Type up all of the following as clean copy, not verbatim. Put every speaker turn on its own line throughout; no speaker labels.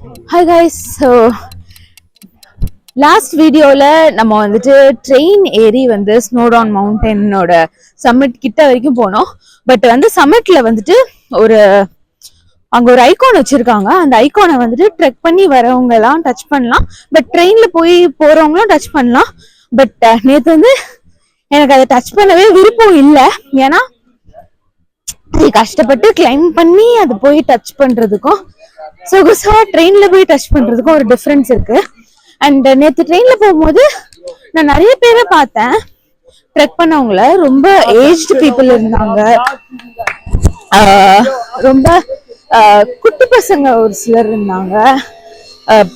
Hi guys, so last வீடியோல நம்ம வந்துட்டு ட்ரெயின் ஏறி வந்து ஸ்னோடான் மவுண்டனோட சம்மிட் கிட்ட வரைக்கும் போனோம். பட் வந்து சம்மிட்ல வந்துட்டு ஒரு அங்க ஒரு ஐகான் வச்சிருக்காங்க. அந்த ஐகானை வந்துட்டு ட்ரெக் பண்ணி வரவங்க எல்லாம் டச் பண்ணலாம். பட் ட்ரெயின்ல போய் போறவங்களும் டச் பண்ணலாம். பட் நேற்று வந்து எனக்கு அதை டச் பண்ணவே விருப்பம் இல்லை. ஏன்னா கஷ்டப்பட்டு கிளைம் பண்ணி அதை போய் டச் பண்றதுக்கும் சொகுசா ட்ரெயின்ல போய் டச் பண்றதுக்கும் ஒரு டிஃபரன்ஸ் இருக்கு. அண்ட் நேற்று ட்ரெயின்ல போகும்போது நான் நிறைய பேரை பார்த்தேன். ட்ரெக் பண்ணவங்கள ரொம்ப ஏஜ்டு பீப்புள் இருந்தாங்க, ரொம்ப குட்டி பசங்க ஒரு சிலர் இருந்தாங்க,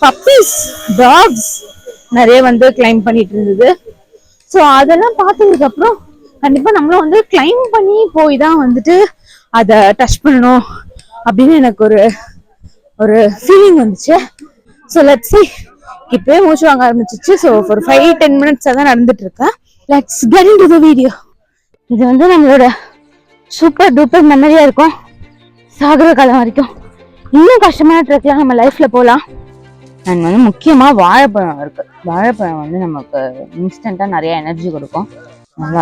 பப்பீஸ் டாக்ஸ் நிறைய வந்து கிளைம் பண்ணிட்டு இருந்தது. ஸோ அதெல்லாம் பார்த்ததுக்கு அப்புறம் கண்டிப்பா நம்மளும் வந்து கிளைம் பண்ணி போய் தான் வந்துட்டு அதை டச் பண்ணணும் அப்படின்னு எனக்கு ஒரு ஃபீலிங் வந்துச்சு. So let's see. இப்பவே மூச்சு வாங்க ஆரம்பிச்சிச்சு. ஸோ ஒரு 5-10 minutes தான் நடந்துட்டு இருக்கேன். Let's get into the video. இது வந்து நம்மளோட சூப்பர் டூப்பர் மெமரியா இருக்கும் சாகர காலம் வரைக்கும். இன்னும் கஷ்டமான ட்ரெக்லாம் நம்ம லைஃப்ல போகலாம். அண்ட் வந்து முக்கியமா வாழைப்பழம் இருக்கு. வாழைப்பழம் வந்து நமக்கு இன்ஸ்டன்டா நிறைய எனர்ஜி கொடுக்கும்.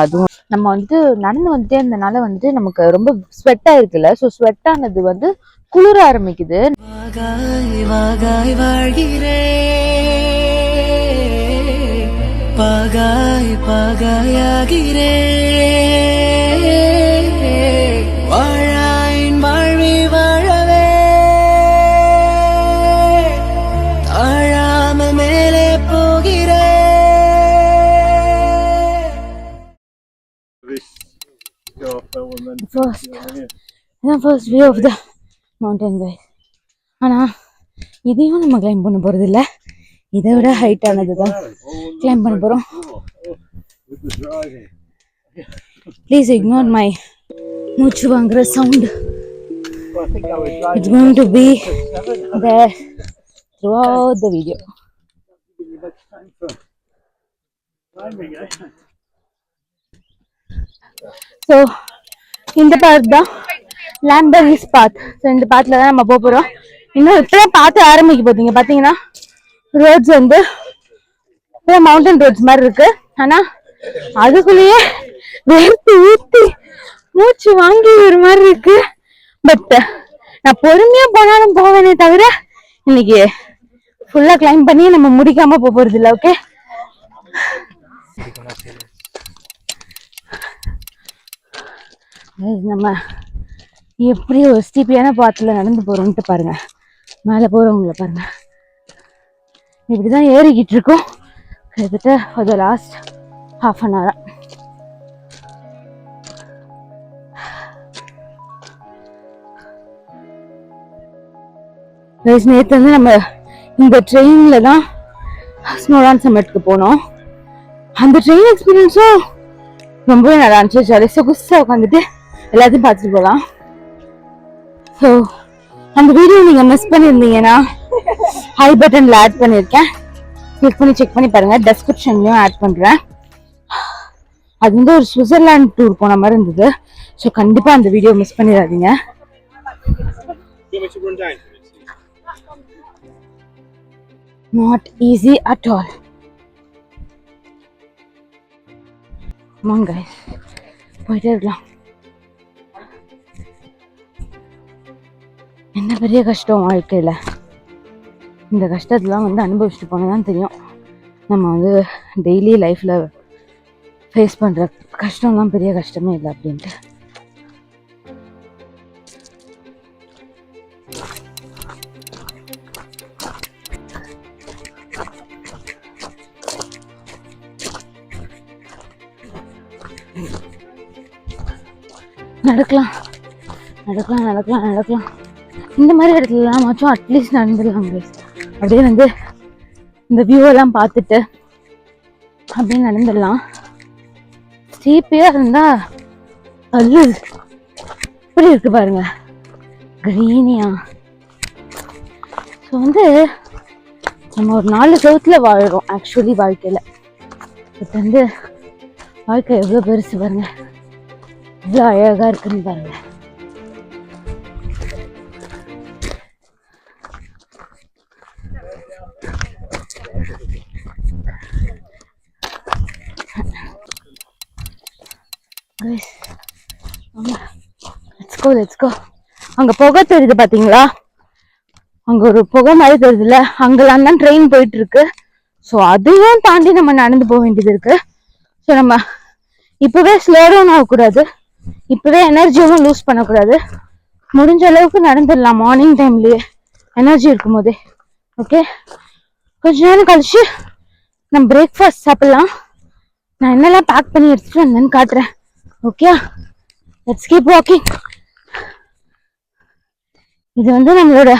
அதுவும் நம்ம வந்துட்டு நடந்து வந்துட்டே இருந்தனால வந்துட்டு நமக்கு ரொம்ப ஸ்வெட் ஆயிருக்குல்ல. ஸோ ஸ்வெட் ஆனது வந்து குளிர ஆரம்பிக்குது. பாகாய் பாகாயாகிறே வாழாயின் வாழ்வி வாழவே தாழாம மேலே போகிறே. First view of the mountain guys. ஆனா இதையும் நம்ம கிளைம் பண்ண போறது இல்ல, இதை விட ஹைட் ஆனதுதான் கிளைம் பண்ண போறோம். ப்ளீஸ் இக்னோர் மை மூச்சு வாங்குற sound. It's going to be there throughout the video. So இந்த பார்க் தான் லாம்பரிஸ் பாத். ஸோ இந்த பாத்ல தான் நம்ம போறோம். இன்னும் இப்பதான் பார்த்து ஆரம்பிக்க போதீங்க. பாத்தீங்கன்னா ரோட்ஸ் வந்து மவுண்டன் ரோட்ஸ் மாதிரி இருக்கு. ஆனா அதுக்குள்ளேயே வேர்த்து ஊத்தி மூச்சு வாங்கி ஒரு மாதிரி இருக்கு. பட் நான் பொறுமையா போனாலும் போவேனே தவிர இன்னைக்கு ஃபுல்லா கிளைம் பண்ணி நம்ம முடிக்காம போறது இல்லை. ஓகே, நம்ம எப்படி ஒரு ஸ்டீப்பியான பாத்துல நடந்து போறோம்ட்டு பாருங்க. மேல போறவங்களை பாருங்க, இப்படிதான் ஏறிக்கிட்டு இருக்கோம் கிட்டத்தட்ட for the last half an hour. நேற்று வந்து நம்ம இந்த ட்ரெயின்ல தான் ஸ்னோடான் சம்மிட்க்கு போனோம். அந்த ட்ரெயின் எக்ஸ்பீரியன்ஸும் ரொம்பவே நல்லா இருந்துச்சு. ஜாலியாக சொகுசா உட்காந்துட்டு எல்லாத்தையும் பார்த்துட்டு போகலாம். ஸோ அந்த வீடியோ நீங்க மிஸ் பண்ணியிருந்தீங்கன்னா ஹை பட்டன்ல ஆட் பண்ணியிருக்கேன், கிளிக் பண்ணி செக் பண்ணி பாருங்க. டெஸ்கிரிப்ஷன்லயும் ஆட் பண்றேன். அது வந்து ஒரு சுவிட்சர்லாந்து டூர் போன மாதிரி இருந்தது. ஸோ கண்டிப்பா அந்த வீடியோ மிஸ் பண்ணிடாதீங்க. Not easy at all. Come on guys, போயிட்டே இருக்கலாம். என்ன பெரிய கஷ்டம் வாழ்க்கையில. இந்த கஷ்டத்தெல்லாம் வந்து அனுபவிச்சுட்டு போனதான் தெரியும் நம்ம வந்து டெய்லி லைஃப்ல ஃபேஸ் பண்ற கஷ்டம்லாம் பெரிய கஷ்டமே இல்லை அப்படின்ட்டு. நடக்கலாம் நடக்கலாம் நடக்கலாம் நடக்கலாம். இந்த மாதிரி இடத்துலலாம் மாச்சும் அட்லீஸ்ட் நடந்துடலாம். அப்படியே வந்து இந்த வியூவெல்லாம் பார்த்துட்டு அப்படியே நடந்துடலாம். ஸ்டீப்பியா இருந்தா அல்லு இப்படி இருக்கு பாருங்க, கிரீனியா. ஸோ வந்து நம்ம ஒரு 4 செவத்துல வாழ்றோம் ஆக்சுவலி வாழ்க்கையில. பட் வந்து வாழ்க்கை எவ்வளோ பெருசு பாருங்க, எவ்வளோ அழகா இருக்குன்னு பாருங்க. Let's go. அங்க புகை தெரியுது பாத்தீங்களா? அங்க ஒரு புகை மாதிரி தெரியுதுல்ல, அங்கெல்லாம் தான் ட்ரெயின் போயிட்டு இருக்கு. ஸோ அதையும் தாண்டி நம்ம நடந்து போக வேண்டியது இருக்கு. ஸோ நம்ம இப்பவே ஸ்லோ டவுன் ஆகக்கூடாது, இப்பவே எனர்ஜியும் லூஸ் பண்ணக்கூடாது. முடிஞ்ச அளவுக்கு நடந்துடலாம் மார்னிங் டைம்லயே, எனர்ஜி இருக்கும் போதே. ஓகே, கொஞ்ச நேரம் கழிச்சு நம்ம பிரேக்ஃபாஸ்ட் சாப்பிடலாம். நான் என்னெல்லாம் பேக் பண்ணி எடுத்துட்டு வந்தேன்னு காட்டுறேன். Okay, let's keep walking. இது வந்து நம்மளோட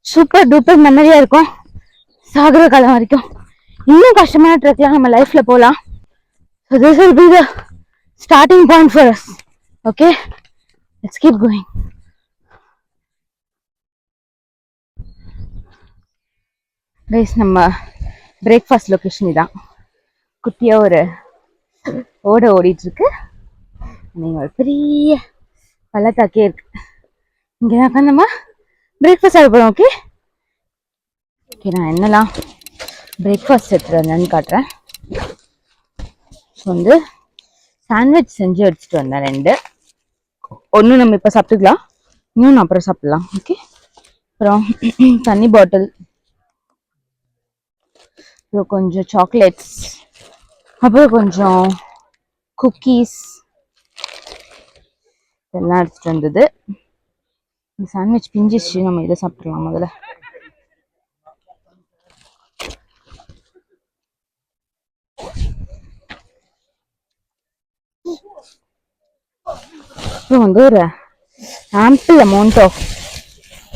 சூப்பர் டூப்பர் மெமரியா இருக்கும் சாகர காலம் வரைக்கும். இன்னும் கஷ்டமான ட்ரெக்லாம் நம்ம லைஃப்ல போகலாம். So this will be the starting point for us. Okay, let's keep going. Guys, நம்ம பிரேக்ஃபாஸ்ட் லொகேஷன் இதான். குட்டியா ஒரு ஓடிட்டு இருக்கு. நீங்க ஒரு பெரிய பள்ளத்தாக்கே இருக்கு. இங்கதான் நம்ம பிரேக்ஃபாஸ்ட் சாப்பிட போறோம். ஓகே ஓகே, நான் என்னெல்லாம் பிரேக்ஃபாஸ்ட் எடுத்துட்டு வந்தேன்னு காட்டுறேன். ஸோ வந்து சாண்ட்விச் செஞ்சு எடுத்துட்டு வந்தேன் 2. ஒன்று நம்ம இப்போ சாப்பிட்டுக்கலாம், இன்னொன்று அப்புறம் சாப்பிடலாம். ஓகே, அப்புறம் தண்ணி பாட்டில், அப்புறம் கொஞ்சம் சாக்லேட்ஸ், அப்புறம் கொஞ்சம் குக்கீஸ் இதெல்லாம் எடுத்துட்டு வந்தது. இந்த சாண்ட்விச் பிஞ்சிச்சு, நம்ம இதை சாப்பிடலாம் முதல்ல. அப்புறம் வந்து ஒரு ஆம்பிள் அமௌண்ட் ஆஃப்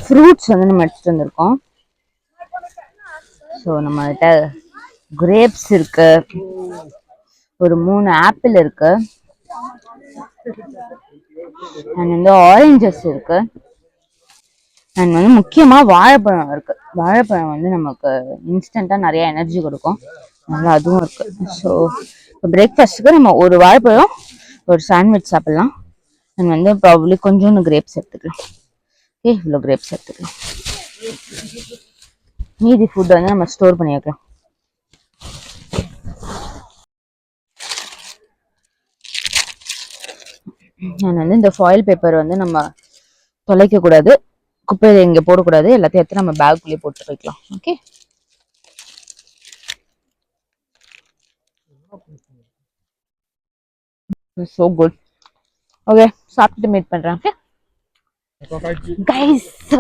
ஃப்ரூட்ஸ் வந்து நம்ம எடுத்துட்டு வந்திருக்கோம். ஸோ நம்மகிட்ட கிரேப்ஸ் இருக்கு, ஒரு 3 ஆப்பிள் இருக்கு, அண்ட் வந்து ஆரஞ்சஸ் இருக்கு, அண்ட் வந்து முக்கியமா வாழைப்பழம் இருக்கு. வாழைப்பழம் வந்து நமக்கு இன்ஸ்டன்டா நிறைய எனர்ஜி கொடுக்கும், அதனால அதுவும் இருக்கு. ஸோ இப்போ பிரேக்ஃபாஸ்ட்டுக்கு நம்ம ஒரு வாழைப்பழம் ஒரு சாண்ட்விச் சாப்பிடலாம். அண்ட் வந்து ப்ராபப்ளி கொஞ்சோண்டு கிரேப்ஸ் எடுத்துக்கலாம். ஓகே, இவ்வளோ கிரேப்ஸ் எடுத்துக்கலாம். மீதி ஃபுட் வந்து நம்ம ஸ்டோர் பண்ணி வைக்கலாம். நான் வந்து இந்த ஃபாயில் பேப்பர் வந்து நம்ம தொலைக்க கூடாது, குப்பையில இங்கே போடக்கூடாது, எல்லாத்தையும் எடுத்து நம்ம பேக்குள்ளேயே போட்டு வைக்கலாம். Okay, so good. ஓகே, சாப்பிட்டு மீட் பண்றேன். Okay guys, so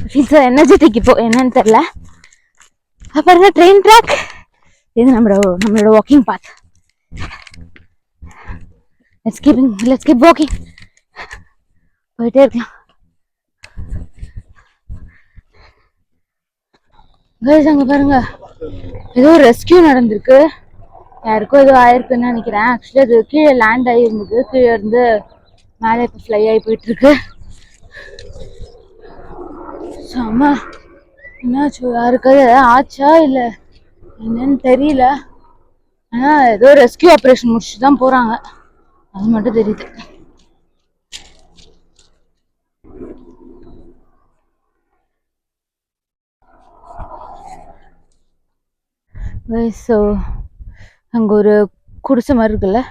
feel so energetic. இப்போ என்னன்னு தெரியல, பாருங்க ட்ரெயின் ட்ராக். இது நம்மளோட walking path. let's keep walking. போயிட்டே இருக்கலாம். கைஸ், அங்க பாருங்க ஏதோ ரெஸ்கியூ நடந்திருக்கு, யாருக்கும் ஏதோ ஆயிருக்குன்னு நினைக்கிறேன். ஆக்சுவலி அது கீழே லேண்ட் ஆகிருந்தது, கீழே இருந்து மேலே இப்போ ஃப்ளை ஆகி போயிட்டு இருக்கு. ஆமா, என்னாச்சு, யாருக்காவது ஆச்சா இல்லை என்னன்னு தெரியல. ஆனா ஏதோ ரெஸ்கியூ ஆப்ரேஷன் முடிச்சுட்டு தான் போறாங்க, அது மட்டும் தெரியுது. ஸோ அங்கே ஒரு குடிசை மாதிரி இருக்குல்ல,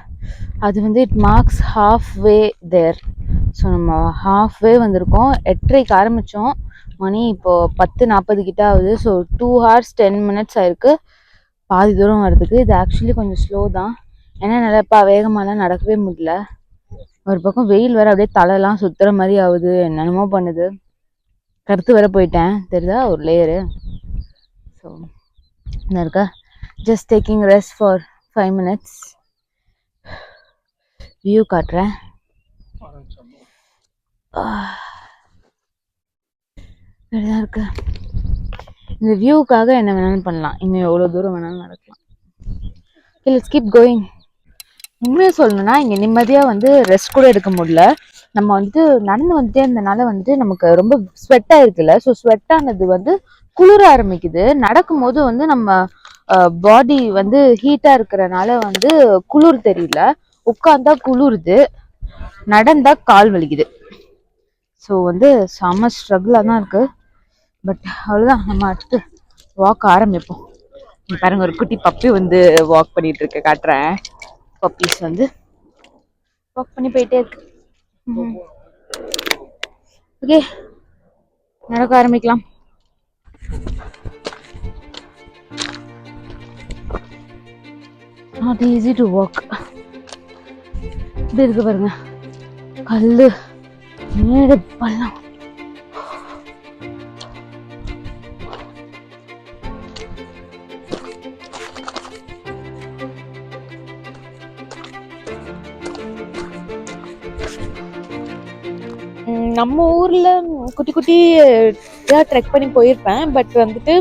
அது வந்து it marks half way there. So நம்ம ஹாஃப் வே வந்திருக்கோம். 8:30க்கு ஆரம்பித்தோம், மணி இப்போது 10:40 கிட்ட ஆகுது. ஸோ 2 hours 10 minutes ஆயிருக்கு பாதி தூரம் வர்றதுக்கு. இது ஆக்சுவலி கொஞ்சம் ஸ்லோ தான், ஏன்னா நிலப்பா வேகமாலாம் நடக்கவே முடியல. ஒரு பக்கம் வெயில் வேற அப்படியே தலையெல்லாம் சுத்துற மாதிரி ஆகுது, என்னென்னமோ பண்ணுது. கருத்து வேற போயிட்டேன் தெரியுதா ஒரு லேயரு. ஸோ என்ன இருக்கா, just taking rest for 5 minutes. View காட்டுறேன். இருக்கு. இந்த வியூக்காக என்ன வேணாலும் பண்ணலாம், இன்னும் எவ்வளோ தூரம் வேணாலும் நடக்கலாம். Let's keep going. உண்மையாக சொல்லணும்னா இங்கே நிம்மதியாக வந்து ரெஸ்ட் கூட எடுக்க முடியல. நம்ம வந்துட்டு நடந்து வந்துட்டே இருந்தனால வந்துட்டு நமக்கு ரொம்ப ஸ்வெட் ஆயிருக்குல்ல. ஸோ ஸ்வெட் ஆனது வந்து குளிர ஆரம்பிக்குது. நடக்கும் போது வந்து நம்ம பாடி வந்து ஹீட்டா இருக்கிறனால வந்து குளிர் தெரியல, உட்காந்தா குளிருது, நடந்தா கால் வலிக்குது. ஸோ வந்து செம்ம ஸ்ட்ரகிளாக தான் இருக்கு. பட் அவ்வளோதான், நம்ம அடுத்து வாக் ஆரம்பிப்போம். பாருங்க, ஒரு குட்டி பப்பி வந்து வாக் பண்ணிட்டு இருக்க காட்டுறேன். பப்பீஸ் வந்து வாக் பண்ணி போயிட்டே இருக்கு. ஓகே, நடக்க ஆரம்பிக்கலாம். Not easy to walk. இப்படி இருக்கு பாருங்க, கல்லு மேடு பள்ளம். நம்ம ஊர்ல குட்டி குட்டி ட்ரெக் பண்ணி போயிருப்பேன். பட் வந்துட்டு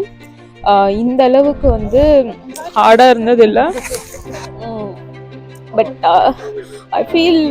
இந்த அளவுக்கு வந்து ஹார்டா இருந்தது இல்லை. But I feel